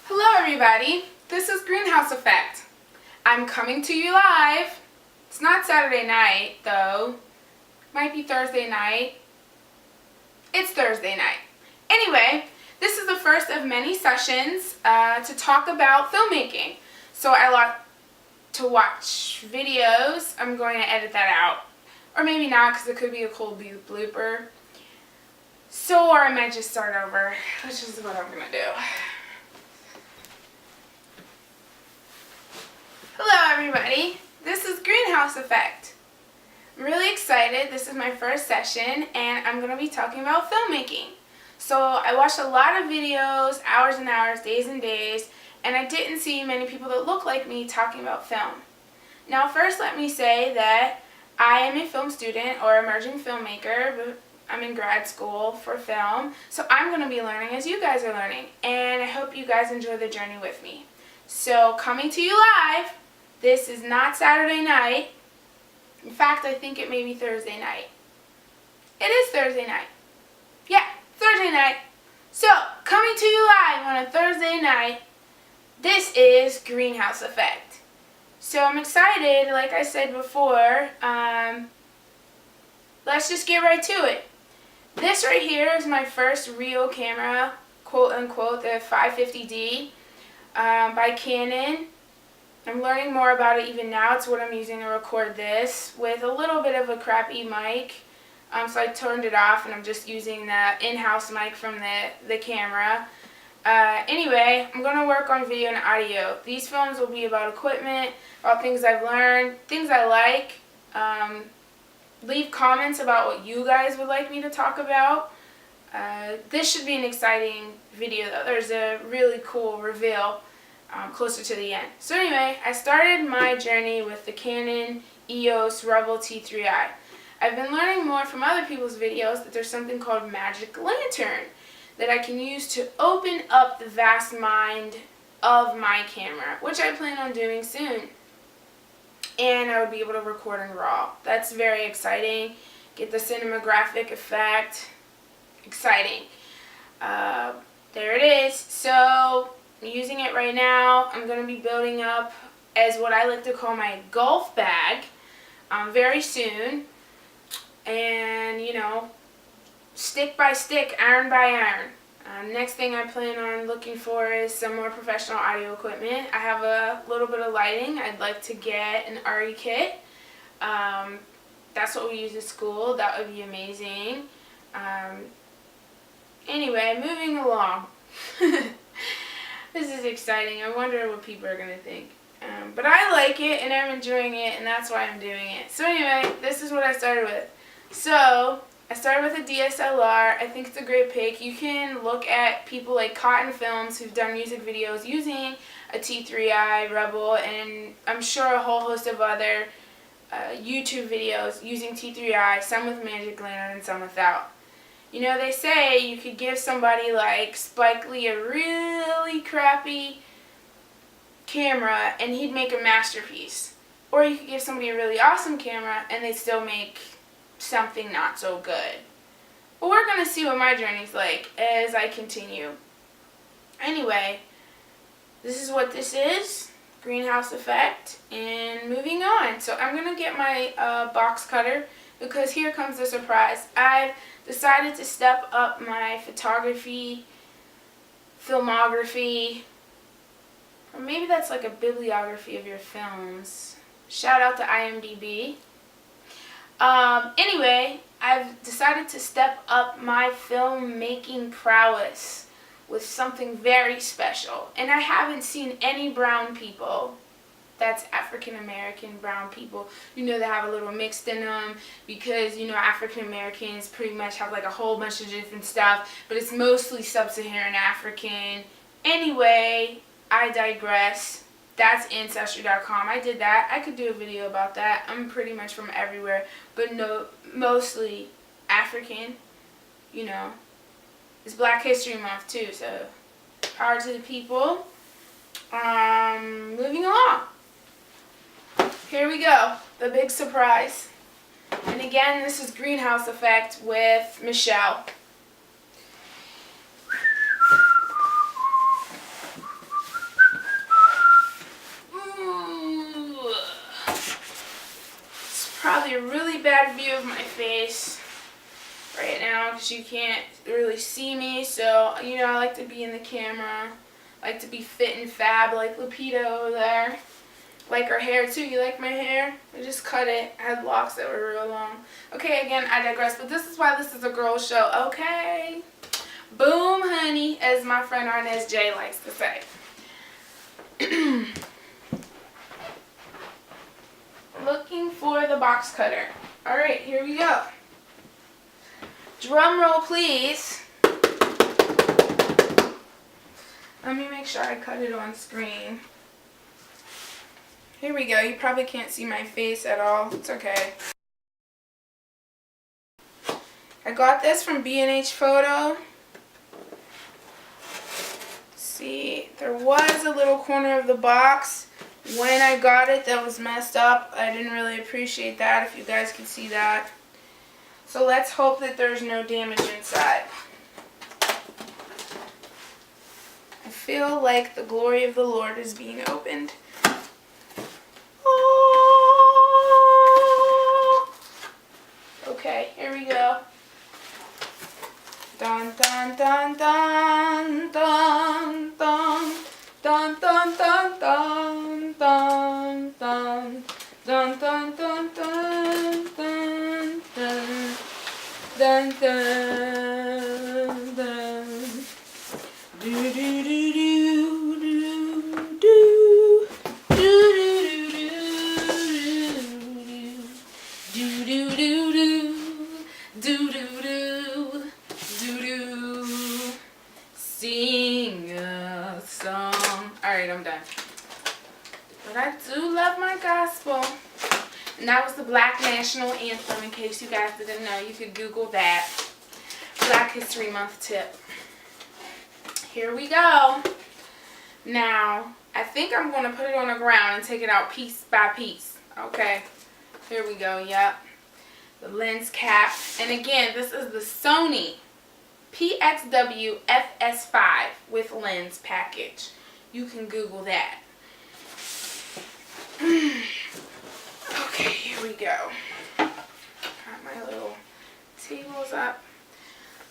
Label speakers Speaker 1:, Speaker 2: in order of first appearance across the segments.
Speaker 1: Hello everybody, this is Greenhouse Effect. I'm coming to you live. It's not Saturday night though. Might be Thursday night. It's Thursday night. Anyway, this is the first of many sessions to talk about filmmaking. So I like to watch videos. I'm going to edit that out. Or maybe not, because it could be a cool blooper. So, or I might just start over, which is what I'm going to do. Hello everybody, this is Greenhouse Effect. I'm really excited. This is my first session and I'm going to be talking about filmmaking. So I watched a lot of videos, hours and hours, days and days, and I didn't see many people that look like me talking about film. Now first let me say that I am a film student or emerging filmmaker, but I'm in grad school for film, so I'm going to be learning as you guys are learning, and I hope you guys enjoy the journey with me. So coming to you live. This is not Saturday night. In fact, I think it may be Thursday night. It is Thursday night. Yeah, Thursday night. So, coming to you live on a Thursday night, this is Greenhouse Effect. So, I'm excited, like I said before. Let's just get right to it. This right here is my first real camera, quote unquote, the 550D by Canon. I'm learning more about it even now. It's what I'm using to record this with a little bit of a crappy mic. So I turned it off and I'm just using the in-house mic from the camera. Anyway, I'm going to work on video and audio. These films will be about equipment, about things I've learned, things I like. Leave comments about what you guys would like me to talk about. This should be an exciting video though. There's a really cool reveal closer to the end. So anyway, I started my journey with the Canon EOS Rebel T3i. I've been learning more from other people's videos that there's something called Magic Lantern that I can use to open up the vast mind of my camera, which I plan on doing soon. And I would be able to record in RAW. That's very exciting. Get the cinematographic effect. Exciting. There it is. So I'm using it right now. I'm going to be building up as what I like to call my golf bag very soon. And, you know, stick by stick, iron by iron. Next thing I plan on looking for is some more professional audio equipment. I have a little bit of lighting. I'd like to get an RE kit. That's what we use at school. That would be amazing. Anyway, moving along. This is exciting. I wonder what people are going to think. But I like it and I'm enjoying it and that's why I'm doing it. So anyway, this is what I started with. So I started with a DSLR. I think it's a great pick. You can look at people like Cotton Films who've done music videos using a T3i Rebel, and I'm sure a whole host of other YouTube videos using T3i, some with Magic Lantern and some without. You know, they say you could give somebody like Spike Lee a really crappy camera and he'd make a masterpiece. Or you could give somebody a really awesome camera and they'd still make something not so good. But we're going to see what my journey's like as I continue. Anyway, this is what this is. Greenhouse Effect. And moving on. So I'm going to get my box cutter because here comes the surprise. I've decided to step up my photography, filmography, or maybe that's like a bibliography of your films. Shout out to IMDb. Anyway, I've decided to step up my filmmaking prowess with something very special. And I haven't seen any brown people. That's African American brown people. You know, they have a little mixed in them because, you know, African Americans pretty much have like a whole bunch of different stuff, but it's mostly sub-Saharan African. Anyway, I digress. That's Ancestry.com. I did that. I could do a video about that. I'm pretty much from everywhere, but no, mostly African. You know, it's Black History Month too, so power to the people. Moving along. Here we go, the big surprise. And again, this is Greenhouse Effect with Michelle. because you can't really see me. So, you know, I like to be in the camera. I like to be fit and fab like Lupita over there. Like her hair too. You like my hair? I just cut it. I had locks that were real long. Okay, again, I digress. But this is why this is a girl show. Okay. Boom, honey, as my friend Arnez J likes to say. Looking for the box cutter. Alright, here we go. Drum roll, please. Let me make sure I cut it on screen. Here we go. You probably can't see my face at all. It's okay. I got this from B&H Photo. See, there was a little corner of the box when I got it that was messed up. I didn't really appreciate that, if you guys can see that. So let's hope that there's no damage inside. I feel like the glory of the Lord is being opened. Oh. Okay, here we go. Dun dun dun dun dun dun dun dun dun dun dun dun dun dun dun dun dun dun dun. Do do do do do do do do do do do do do do. Sing a song. Alright, I'm done. But I do love my gospel. And that was the Black National Anthem, in case you guys didn't know. You could Google that. Black History Month tip. Here we go. Now, I think I'm going to put it on the ground and take it out piece by piece. Okay. Here we go. Yep. The lens cap. And again, this is the Sony PXW FS5 with lens package. You can Google that. Okay, here we go. Got my little tables up.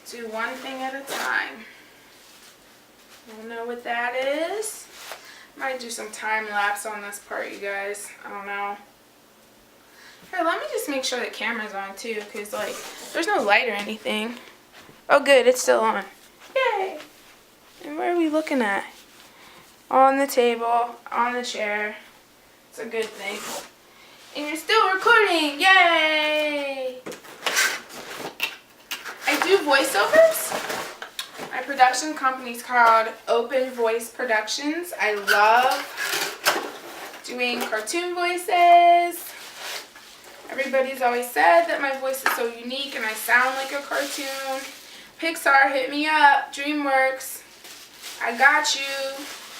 Speaker 1: Do one thing at a time. Don't know what that is. Might do some time lapse on this part, you guys. I don't know. Here, let me just make sure the camera's on too, because like there's no light or anything. Oh good, it's still on. Yay! And where are we looking at? On the table, on the chair. It's a good thing. And you're still recording! Yay! I do voiceovers. My production company's called OpenVoice Productions. I love doing cartoon voices. Everybody's always said that my voice is so unique and I sound like a cartoon. Pixar, hit me up. DreamWorks, I got you.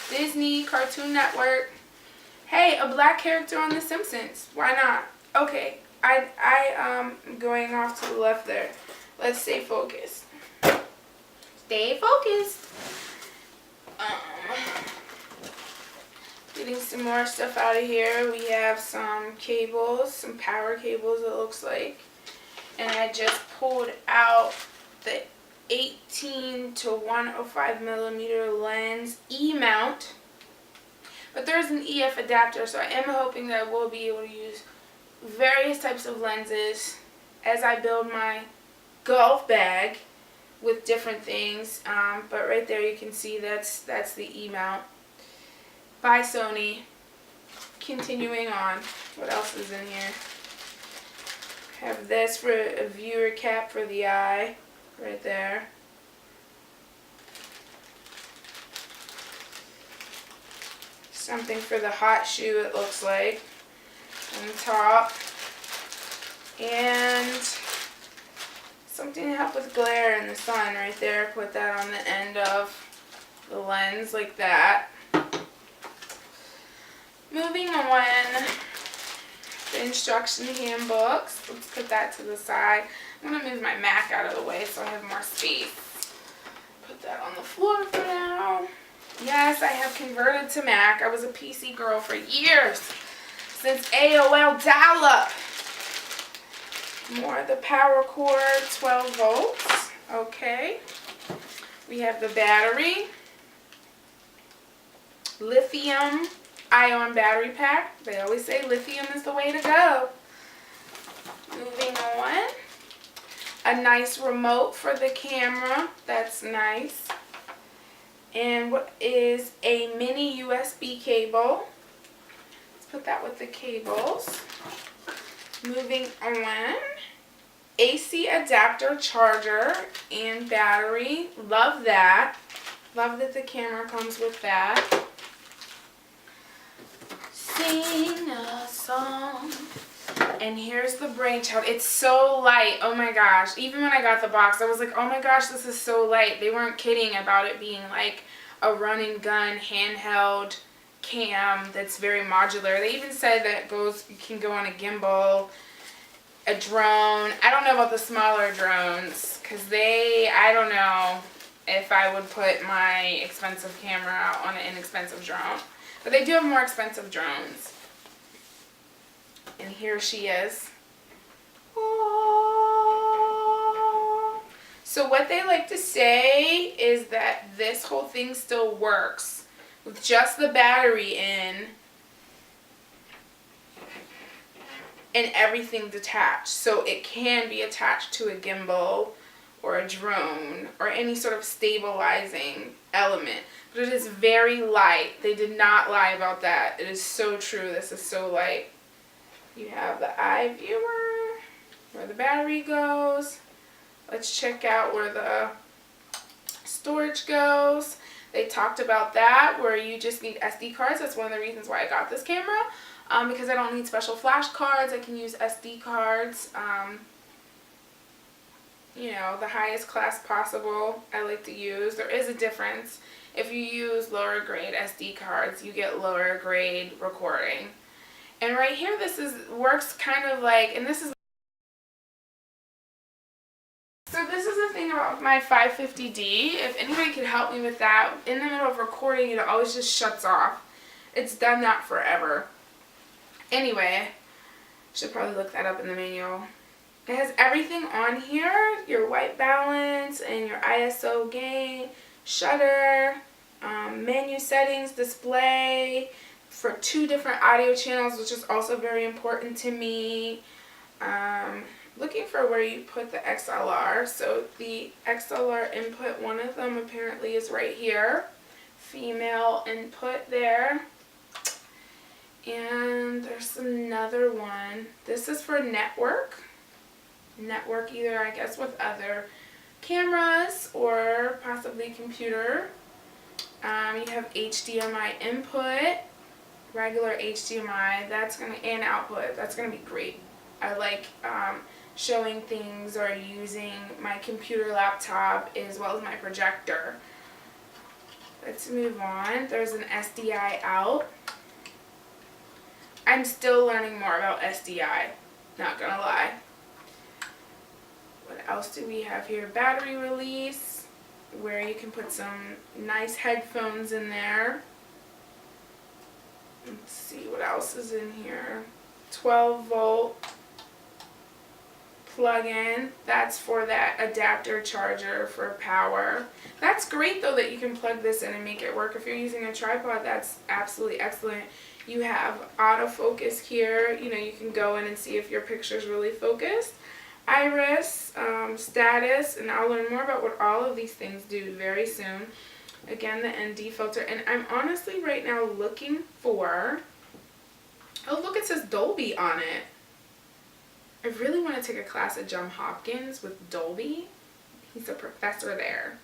Speaker 1: Disney, Cartoon Network. Hey, a black character on The Simpsons. Why not? Okay, I'm going off to the left there. Let's stay focused. Stay focused. Getting some more stuff out of here. We have some cables, some power cables it looks like. And I just pulled out the 18 to 105 millimeter lens E-mount. But there's an EF adapter, so I am hoping that I will be able to use various types of lenses as I build my golf bag with different things. But right there you can see that's the E-mount by Sony. Continuing on, what else is in here? Have this for a viewer cap for the eye, right there. Something for the hot shoe, it looks like, on the top. And something to help with glare in the sun right there. Put that on the end of the lens like that. Moving on, the instruction handbooks. Let's put that to the side. I'm going to move my Mac out of the way so I have more space. Put that on the floor for now. Yes, I have converted to Mac. I was a PC girl for years, since AOL dial-up. More of the power cord, 12 volts. Okay. We have the battery. Lithium ion battery pack. They always say lithium is the way to go. Moving on. A nice remote for the camera. That's nice. And what is a mini USB cable. Let's put that with the cables. Moving on. AC adapter charger and battery. Love that. Love that the camera comes with that. Sing a song. And here's the brainchild. It's so light. Oh my gosh. Even when I got the box, I was like, oh my gosh, this is so light. They weren't kidding about it being like a run and gun handheld cam that's very modular. They even said that you can go on a gimbal, a drone. I don't know about the smaller drones because I don't know if I would put my expensive camera on an inexpensive drone. But they do have more expensive drones. And here she is. Oh. So what they like to say is that this whole thing still works with just the battery in and everything detached. So it can be attached to a gimbal or a drone or any sort of stabilizing element. But it is very light. They did not lie about that. It is so true. This is so light. You have the eye viewer, where the battery goes. Let's check out where the storage goes. They talked about that, where you just need SD cards. That's one of the reasons why I got this camera, because I don't need special flash cards. I can use SD cards, you know, the highest class possible I like to use. There is a difference. If you use lower grade SD cards, you get lower grade recording. And right here, works kind of like, and this is, so this is the thing about my 550D. If anybody could help me with that, in the middle of recording, it always just shuts off. It's done that forever. Anyway, should probably look that up in the manual. It has everything on here, your white balance and your ISO gain, shutter, menu settings, display, for 2 different audio channels, which is also very important to me. Looking for where you put the XLR. So the XLR input, one of them apparently is right here. Female input there. And there's another one. This is for network. Network either, I guess, with other cameras or possibly computer. You have HDMI input. Regular HDMI, and output, that's gonna be great. I like showing things or using my computer laptop as well as my projector. Let's move on. There's an SDI out. I'm still learning more about SDI, not gonna lie. What else do we have here? Battery release, where you can put some nice headphones in there. Let's see what else is in here. 12 volt plug-in. That's for that adapter charger for power. That's great though that you can plug this in and make it work. If you're using a tripod, that's absolutely excellent. You have autofocus here. You know, you can go in and see if your picture's really focused. Iris, status, and I'll learn more about what all of these things do very soon. Again, the ND filter, and I'm honestly right now looking for, oh look, it says Dolby on it. I really want to take a class at Johns Hopkins with Dolby. He's a professor there.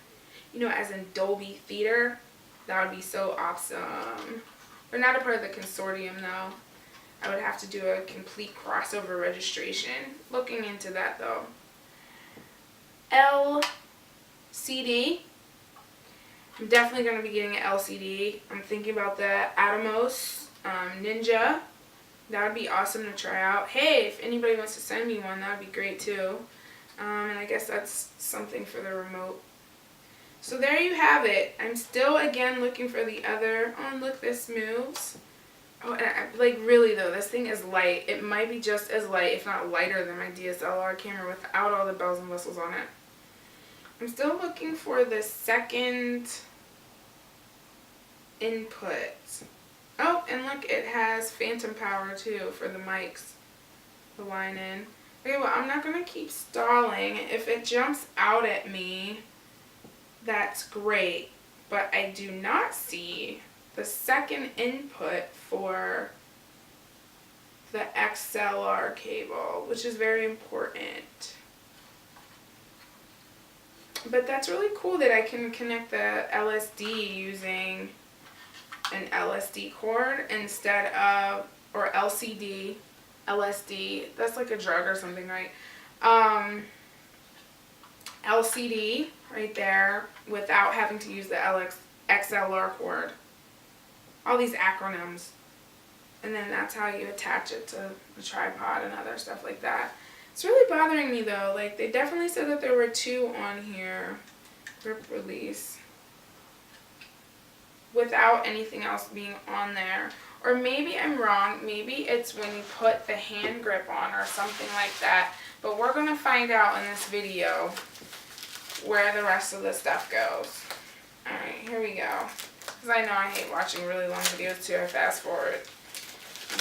Speaker 1: You know, as in Dolby Theater. That would be so awesome. We're not a part of the consortium though. I would have to do a complete crossover registration. Looking into that though. LCD. I'm definitely going to be getting an LCD. I'm thinking about the Atomos Ninja. That would be awesome to try out. Hey, if anybody wants to send me one, that would be great too. And I guess that's something for the remote. So there you have it. I'm still, again, looking for the other. Oh, look, this moves. Oh, and like really though, this thing is light. It might be just as light, if not lighter than my DSLR camera without all the bells and whistles on it. I'm still looking for the second input. Oh, and look, it has phantom power too for the mics, the line in. Okay, well, I'm not going to keep stalling. If it jumps out at me, that's great. But I do not see the second input for the XLR cable, which is very important. But that's really cool that I can connect the LSD using an LSD cord instead of, or LCD, LSD, that's like a drug or something, right? LCD right there without having to use the XLR cord. All these acronyms. And then that's how you attach it to the tripod and other stuff like that. It's really bothering me though. Like, they definitely said that there were 2 on here. Grip release. Without anything else being on there. Or maybe I'm wrong. Maybe it's when you put the hand grip on or something like that. But we're going to find out in this video where the rest of the stuff goes. Alright, here we go. Because I know I hate watching really long videos too. I fast forward.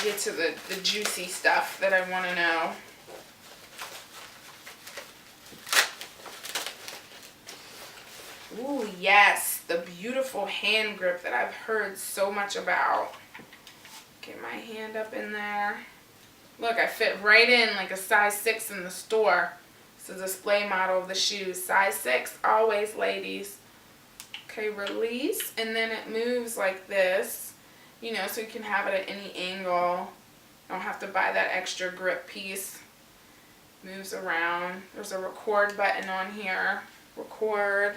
Speaker 1: Get to the juicy stuff that I want to know. Ooh, yes, the beautiful hand grip that I've heard so much about. Get my hand up in there. Look, I fit right in like a size 6 in the store. It's a display model of the shoes. Size 6, always, ladies. Okay, release, and then it moves like this, you know, so you can have it at any angle. Don't have to buy that extra grip piece. Moves around. There's a record button on here. Record.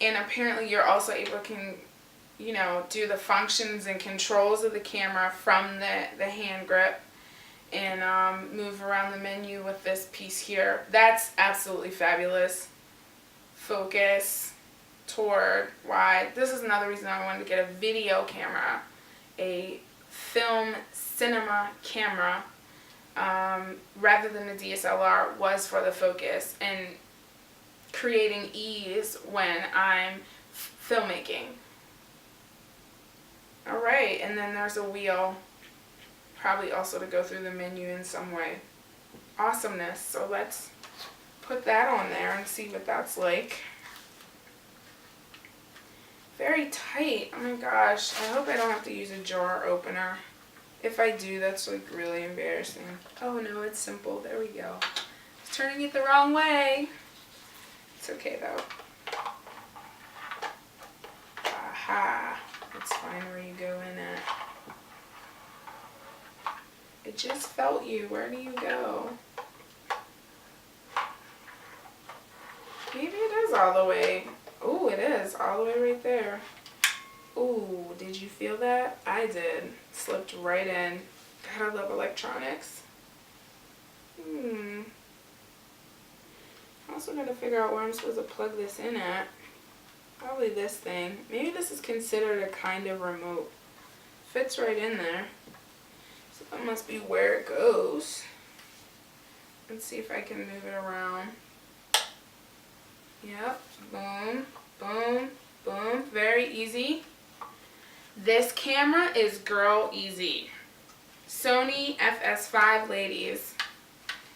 Speaker 1: And apparently you're also able to, you know, do the functions and controls of the camera from the hand grip and move around the menu with this piece here. That's absolutely fabulous. Focus, toward, wide. This is another reason I wanted to get a video camera, a film cinema camera, rather than a DSLR, was for the focus and creating ease when I'm filmmaking. Alright, and then there's a wheel, probably also to go through the menu in some way. Awesomeness. So let's put that on there and see what that's like. Very tight. Oh my gosh. I hope I don't have to use a jar opener. If I do, that's like really embarrassing. Oh no, it's simple. There we go. I was turning it the wrong way. It's okay though. Aha. Let's find where you go in at. It just felt you. Where do you go? Maybe it is all the way. Ooh, it is all the way right there. Ooh, did you feel that? I did. Slipped right in. God, I love electronics. I also gotta figure out where I'm supposed to plug this in at. Probably this thing. Maybe this is considered a kind of remote. Fits right in there. So that must be where it goes. Let's see if I can move it around. Yep. Boom, boom, boom. Very easy. This camera is girl easy. Sony FS5, ladies.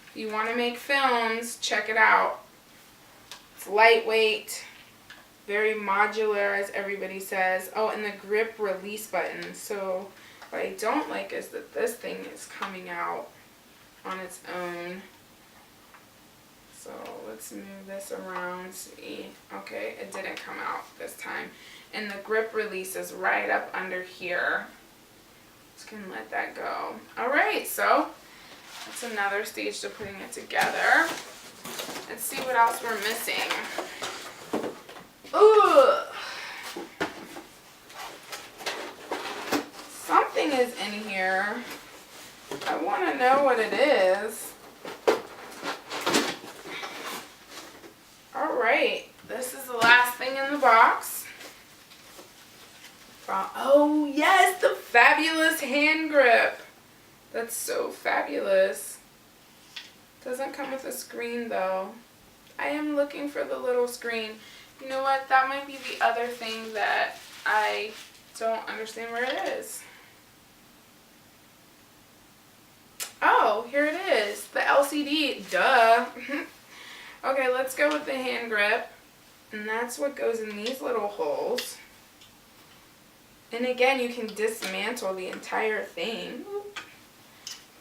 Speaker 1: If you want to make films, check it out. It's lightweight, very modular, as everybody says. Oh, and the grip release button. So what I don't like is that this thing is coming out on its own. So let's move this around, see. Okay, it didn't come out this time. And the grip release is right up under here. Just gonna let that go. Alright, so that's another stage to putting it together. Let's see what else we're missing. Ooh! Something is in here. I want to know what it is. Alright, this is the last thing in the box. Oh yes, the fabulous hand grip. That's so fabulous. Doesn't come with a screen though. I am looking for the little screen. You know what? That might be the other thing that I don't understand where it is. Oh, here it is. The LCD. Duh. Okay, let's go with the hand grip. And that's what goes in these little holes. And again, you can dismantle the entire thing.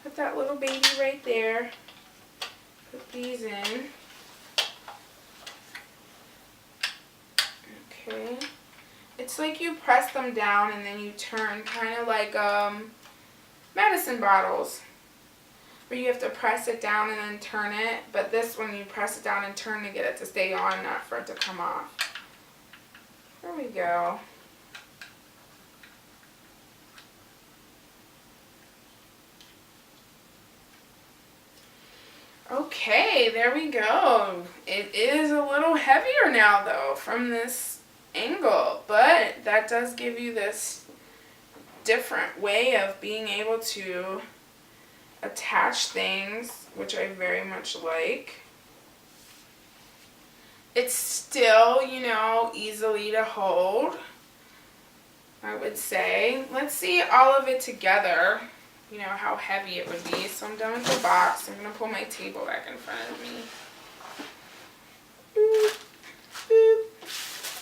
Speaker 1: Put that little baby right there. Put these in. Okay. It's like you press them down and then you turn, kind of like medicine bottles, where you have to press it down and then turn it. But this one, you press it down and turn to get it to stay on, not for it to come off. There we go. Okay, there we go. It is a little heavier now though from this angle, but that does give you this different way of being able to attach things, which I very much like. It's still, you know, easily to hold, I would say. Let's see all of it together, you know, how heavy it would be. So I'm done with the box. I'm going to pull my table back in front of me. Boop, boop,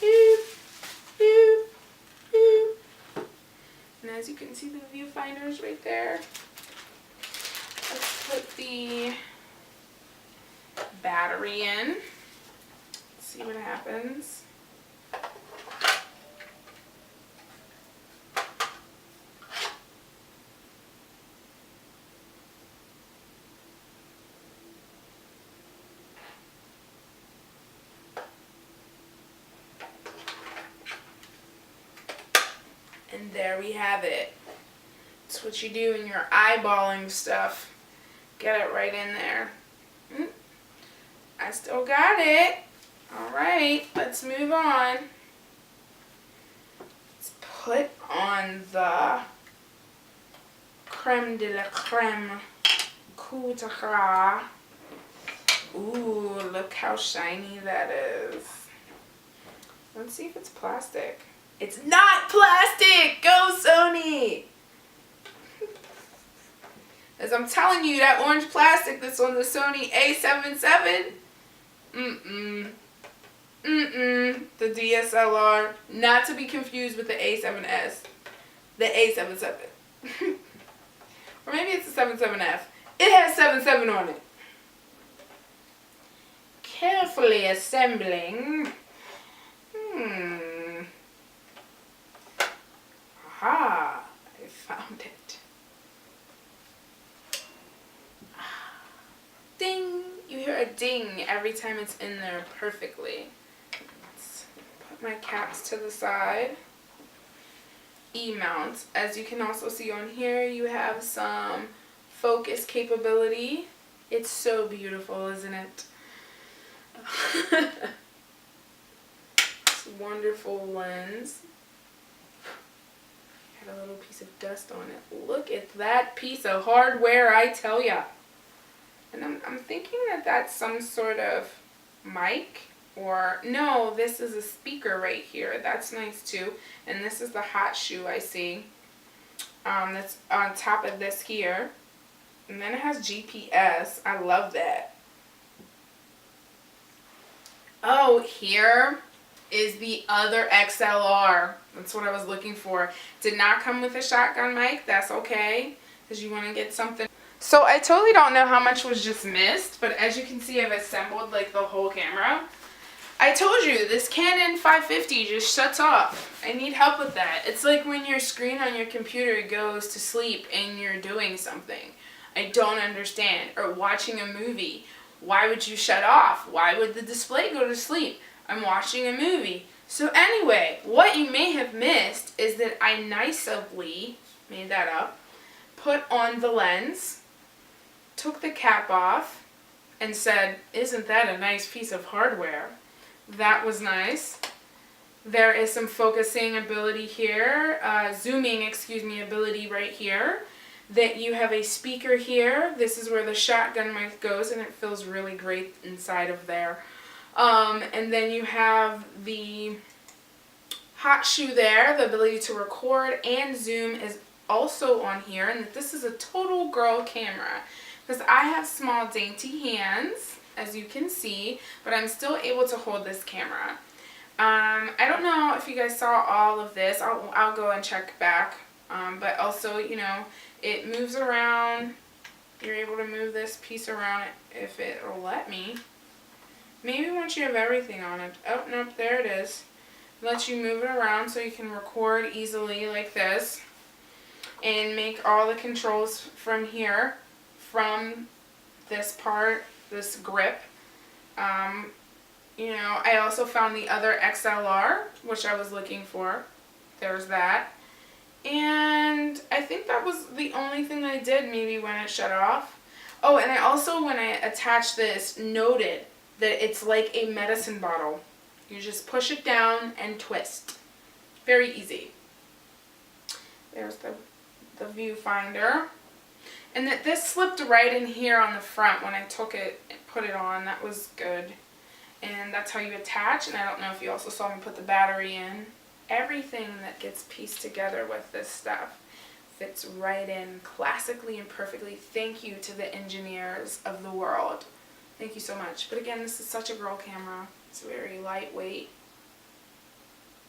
Speaker 1: boop, boop, boop. And as you can see, the viewfinder is right there. Let's put the battery in. See what happens. And there we have it. It's what you do when you're eyeballing stuff. Get it right in there. I still got it. Alright, let's move on. Let's put on the creme de la creme coup de grace. Ooh, look how shiny that is. Let's see if it's plastic. It's not plastic! Go Sony! As I'm telling you, that orange plastic that's on the Sony A77, the DSLR, not to be confused with the A7S, the A77. Or maybe it's the 77F. It has 77 on it. Carefully assembling. Aha, I found it. Ding! You hear a ding every time it's in there perfectly. Let's put my caps to the side. E-mounts. As you can also see on here, you have some focus capability. It's so beautiful, isn't it? This wonderful lens. Had a little piece of dust on it. Look at that piece of hardware, I tell ya. And I'm thinking that that's some sort of mic, or no, this is a speaker right here. That's nice too. And this is the hot shoe I see. That's on top of this here. And then it has GPS. I love that. Oh, here is the other XLR. That's what I was looking for. Did not come with a shotgun mic. That's okay, because you want to get something. So I totally don't know how much was just missed, but as you can see, I've assembled like the whole camera. I told you, this Canon 550 just shuts off. I need help with that. It's like when your screen on your computer goes to sleep and you're doing something. I don't understand. Or watching a movie. Why would you shut off? Why would the display go to sleep? I'm watching a movie. So anyway, what you may have missed is that I nicely made that up, put on the lens, took the cap off, and said, isn't that a nice piece of hardware? That was nice. There is some focusing ability here, zooming, ability right here. That you have a speaker here. This is where the shotgun mic goes, and it feels really great inside of there. And then you have the hot shoe there. The ability to record and zoom is also on here. And this is a total girl camera because I have small dainty hands, as you can see, but I'm still able to hold this camera. I don't know if you guys saw all of this. I'll go and check back. But also, you know, it moves around. You're able to move this piece around if it'll let me. Maybe once you have everything on it. Oh, nope, there it is. It lets you move it around so you can record easily like this. And make all the controls from here, from this part, this grip. You know, I also found the other XLR, which I was looking for. There's that. And I think that was the only thing I did maybe when it shut off. Oh, and I also, when I attached this, noted that it's like a medicine bottle. You just push it down and twist. Very easy. There's the viewfinder. And that this slipped right in here on the front when I took it and put it on. That was good. And that's how you attach. And I don't know if you also saw me put the battery in. Everything that gets pieced together with this stuff fits right in classically and perfectly. Thank you to the engineers of the world. Thank you so much. But again, this is such a girl camera. It's very lightweight.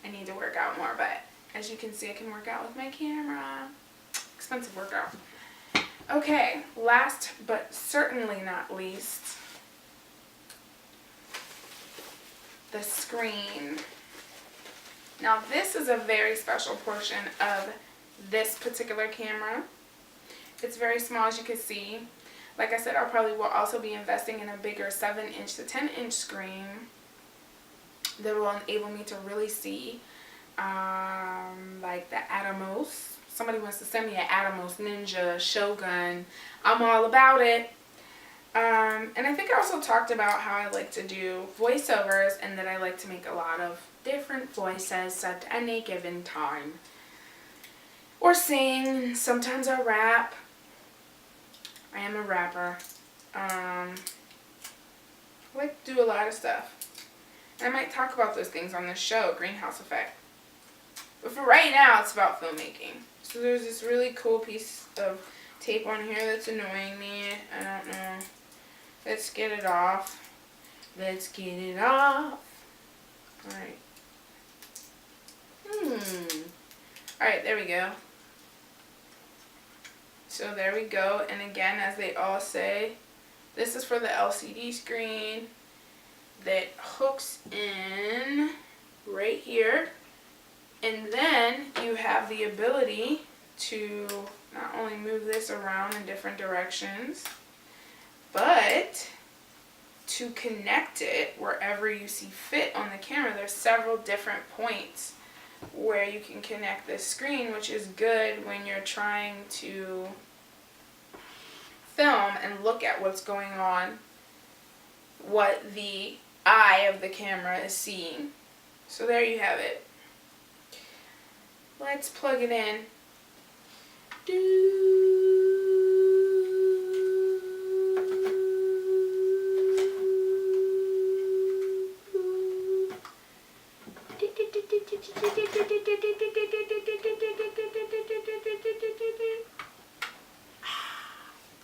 Speaker 1: I need to work out more, but as you can see, I can work out with my camera. Expensive workout. Okay, last but certainly not least, the screen. Now this is a very special portion of this particular camera. It's very small, as you can see. Like I said, I probably will also be investing in a bigger 7-inch to 10-inch screen that will enable me to really see like the Atomos. Somebody wants to send me an Atomos Ninja Shogun. I'm all about it. And I think I also talked about how I like to do voiceovers and that I like to make a lot of different voices at any given time. Or sing. Sometimes I rap. I am a rapper. I like to do a lot of stuff. And I might talk about those things on this show, Greenhouse Effect. But for right now, it's about filmmaking. So there's this really cool piece of tape on here that's annoying me. I don't know. Let's get it off. Let's get it off. Alright. Alright, there we go. So there we go. And again, as they all say, this is for the LCD screen that hooks in right here. And then you have the ability to not only move this around in different directions, but to connect it wherever you see fit on the camera. There's several different points where you can connect this screen, which is good when you're trying to film and look at what's going on, what the eye of the camera is seeing. So there you have it. Let's plug it in.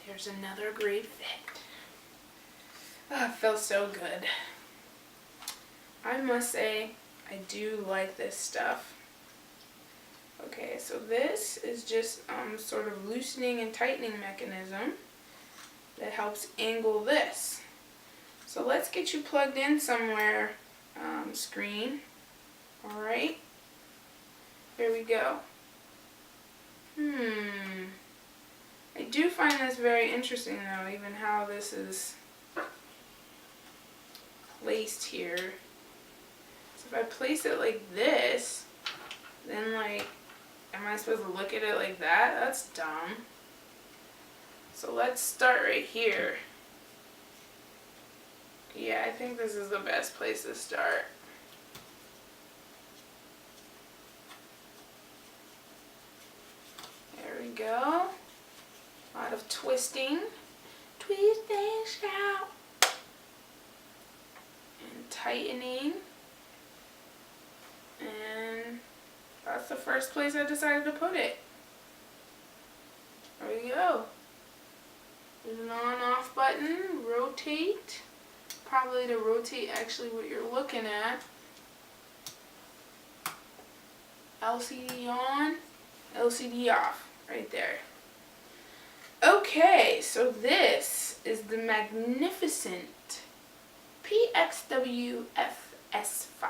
Speaker 1: There's another great fit. Oh, it feels so good. I must say, I do like this stuff. Okay, so this is just sort of loosening and tightening mechanism that helps angle this. So let's get you plugged in somewhere, screen. Alright, here we go. I do find this very interesting though, even how this is placed here. So if I place it like this, then like, am I supposed to look at it like that? That's dumb. So let's start right here. Yeah, I think this is the best place to start. There we go. A lot of twisting. Twist and shout. And tightening. And that's the first place I decided to put it. There we go. There's an on-off button. Rotate. Probably to rotate actually what you're looking at. LCD on, LCD off, right there. Okay, so this is the magnificent PXW FS5.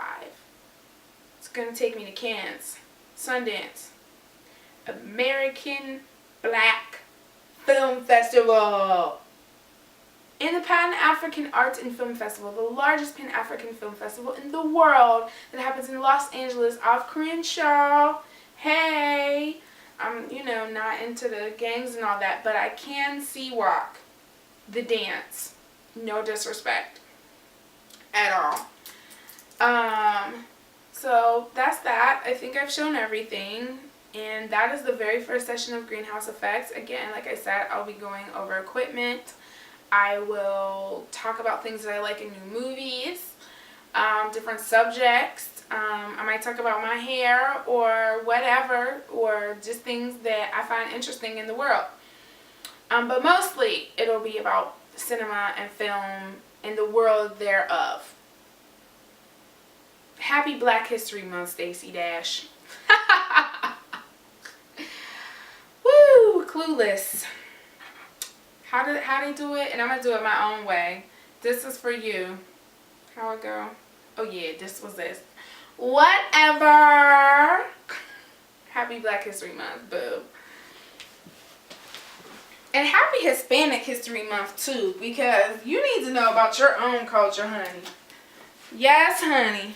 Speaker 1: It's gonna take me to Cannes, Sundance, American Black Film Festival, and the Pan-African Arts and Film Festival, the largest Pan-African film festival in the world that happens in Los Angeles off Crenshaw. Hey, I'm, you know, not into the gangs and all that, but I can see walk the dance. No disrespect at all. So that's that. I think I've shown everything. And that is the very first session of Greenhouse Effects. Again, like I said, I'll be going over equipment. I will talk about things that I like in new movies, different subjects. I might talk about my hair or whatever, or just things that I find interesting in the world. But mostly, it'll be about cinema and film and the world thereof. Happy Black History Month, Stacey Dash. Woo, clueless. How they do it? And I'm going to do it my own way. This is for you. How it go? Oh yeah, this was this. Whatever. Happy Black History Month, boo. And happy Hispanic History Month too, because you need to know about your own culture, honey. Yes, honey.